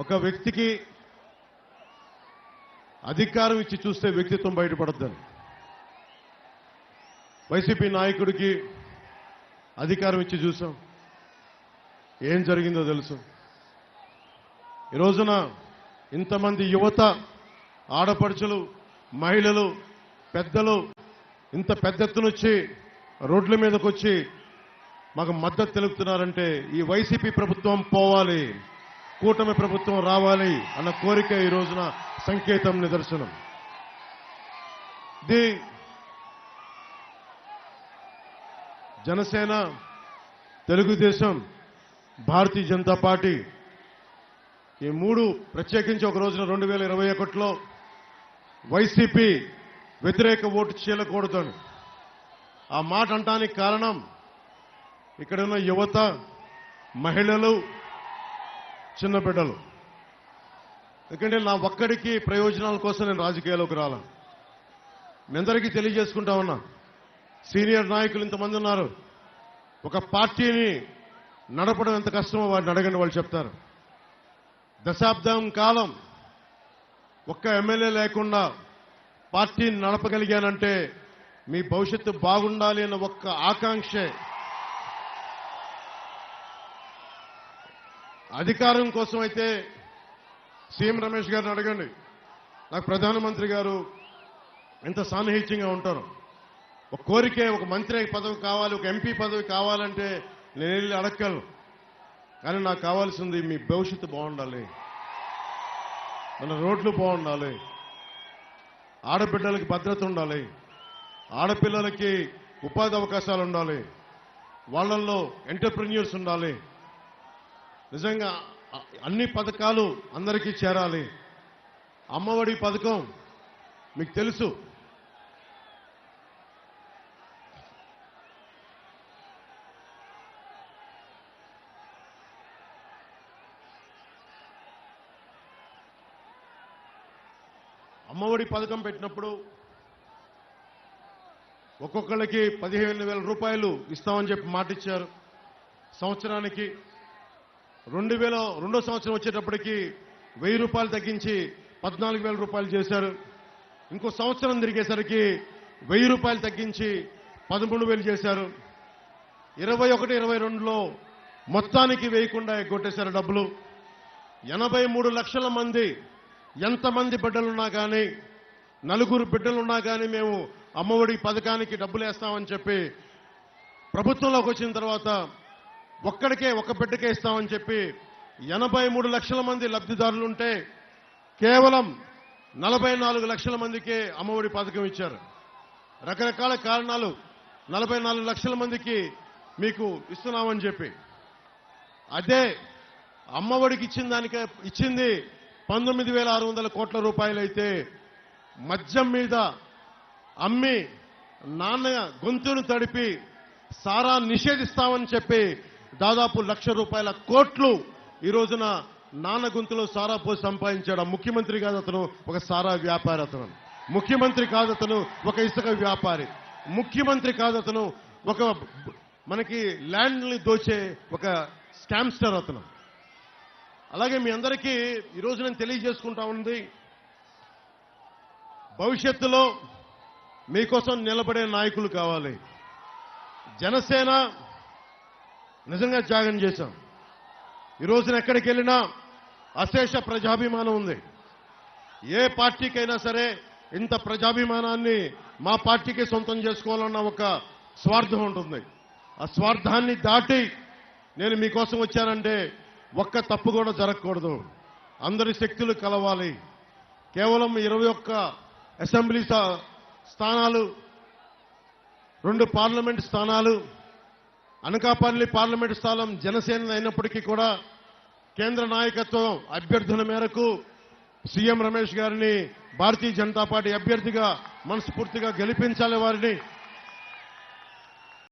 ఒక వ్యక్తికి అధికారం ఇచ్చి చూస్తే వ్యక్తిత్వం బయటపడద్దని వైసీపీ నాయకుడికి అధికారం ఇచ్చి చూసాం. ఏం జరిగిందో తెలుసు. ఈ రోజున ఇంతమంది యువత, ఆడపడుచులు, మహిళలు, పెద్దలు ఇంత పెద్ద ఎత్తున వచ్చి రోడ్ల మీదకి వచ్చి మాకు మద్దతు తెలుపుతున్నారంటే ఈ వైసీపీ ప్రభుత్వం పోవాలి, కూటమి ప్రభుత్వం రావాలి అన్న కోరిక ఈ రోజున సంకేతం, నిదర్శనం. ఇది జనసేన, తెలుగుదేశం, భారతీయ జనతా పార్టీ ఈ మూడు ప్రత్యేకించి ఒక రోజున 2021లో వైసీపీ వ్యతిరేక ఓటు చీలకూడదని ఆ మాట అంటానికి కారణం ఇక్కడ ఉన్న యువత, మహిళలు, చిన్న బిడ్డలు. ఎందుకంటే నా ఒక్కడికి ప్రయోజనాల కోసం నేను రాజకీయాల్లోకి రాలా. మీ అందరికీ తెలియజేసుకుంటా ఉన్నా, సీనియర్ నాయకులు ఇంతమంది ఉన్నారు. ఒక పార్టీని నడపడం ఎంత కష్టమో వారిని అడగండి, వాళ్ళు చెప్తారు. దశాబ్దం కాలం ఒక్క ఎమ్మెల్యే లేకుండా పార్టీని నడపగలిగానంటే మీ భవిష్యత్తు బాగుండాలి అన్న ఒక్క ఆకాంక్షే. అధికారం కోసం అయితే సీఎం రమేష్ గారిని అడగండి. నాకు ప్రధానమంత్రి గారు ఎంత సాన్నిహిత్యంగా ఉంటారు. ఒక కోరికే, ఒక మంత్రి పదవి కావాలి, ఒక ఎంపీ పదవి కావాలంటే నేను వెళ్ళి అడగలను. కానీ నాకు కావాల్సింది మీ భవిష్యత్తు బాగుండాలి, మన రోడ్లు బాగుండాలి, ఆడబిడ్డలకి భద్రత ఉండాలి, ఆడపిల్లలకి ఉపాధి అవకాశాలు ఉండాలి, వాళ్ళల్లో ఎంటర్ప్రెన్యూర్స్ ఉండాలి. నిజంగా అన్ని పథకాలు అందరికీ చేరాలి. అమ్మఒడి పథకం మీకు తెలుసు. అమ్మఒడి పథకం పెట్టినప్పుడు ఒక్కొక్కళ్ళకి 15,000 రూపాయలు ఇస్తామని చెప్పి మాట ఇచ్చారు. సంవత్సరానికి 2002వ సంవత్సరం వచ్చేటప్పటికి 1000 రూపాయలు తగ్గించి 14,000 రూపాయలు చేశారు. ఇంకో సంవత్సరం తిరిగేసరికి 1000 రూపాయలు తగ్గించి 13,000 చేశారు. 21, 22లో మొత్తానికి వేయకుండా ఎగ్గొట్టేశారు డబ్బులు. 83 లక్షల మంది, ఎంతమంది బిడ్డలున్నా కానీ, 4 బిడ్డలున్నా కానీ మేము అమ్మఒడి పథకానికి డబ్బులు వేస్తామని చెప్పి ప్రభుత్వంలోకి వచ్చిన తర్వాత ఒక్క బిడ్డకే ఇస్తామని చెప్పి 83 లక్షల మంది లబ్ధిదారులుంటే కేవలం 44 లక్షల మందికే అమ్మఒడి పథకం ఇచ్చారు. రకరకాల కారణాలు 44 లక్షల మందికి మీకు ఇస్తున్నామని చెప్పి, అదే అమ్మఒడికి ఇచ్చింది 19,600 కోట్ల రూపాయలైతే మద్యం మీద అమ్మి నాన్న గొంతును తడిపి సారా నిషేధిస్తామని చెప్పి దాదాపు 1,00,000 రూపాయల కోట్లు ఈ రోజున నాన్న గొంతులో సారా పోసి సంపాదించాడు. ముఖ్యమంత్రి కాదు అతను, ఒక సారా వ్యాపారి. అతను ముఖ్యమంత్రి కాదు, అతను ఒక ఇసుక వ్యాపారి. ముఖ్యమంత్రి కాదు, అతను ఒక మనకి ల్యాండ్ని దోచే ఒక స్కామ్స్టర్ అతను. అలాగే మీ అందరికీ ఈరోజు నేను తెలియజేసుకుంటా ఉంది, భవిష్యత్తులో మీకోసం నిలబడే నాయకులు కావాలి. జనసేన నిజంగా త్యాగం చేశాం. ఈ రోజున ఎక్కడికి వెళ్ళినా అశేష ప్రజాభిమానం ఉంది. ఏ పార్టీకైనా సరే ఇంత ప్రజాభిమానాన్ని మా పార్టీకి సొంతం చేసుకోవాలన్న ఒక స్వార్థం ఉంటుంది. ఆ స్వార్థాన్ని దాటి నేను మీకోసం వచ్చానంటే ఒక్క తప్పు కూడా జరగకూడదు. అందరి శక్తులు కలవాలి. కేవలం 21 అసెంబ్లీ స్థానాలు, 2 పార్లమెంట్ స్థానాలు, అనకాపల్లి పార్లమెంట్ స్థానం జనసేన అయినప్పటికీ కూడా కేంద్ర నాయకత్వం అభ్యర్థుల మేరకు సీఎం రమేష్ గారిని భారతీయ జనతా పార్టీ అభ్యర్థిగా మనస్ఫూర్తిగా గెలిపించాలి వారిని.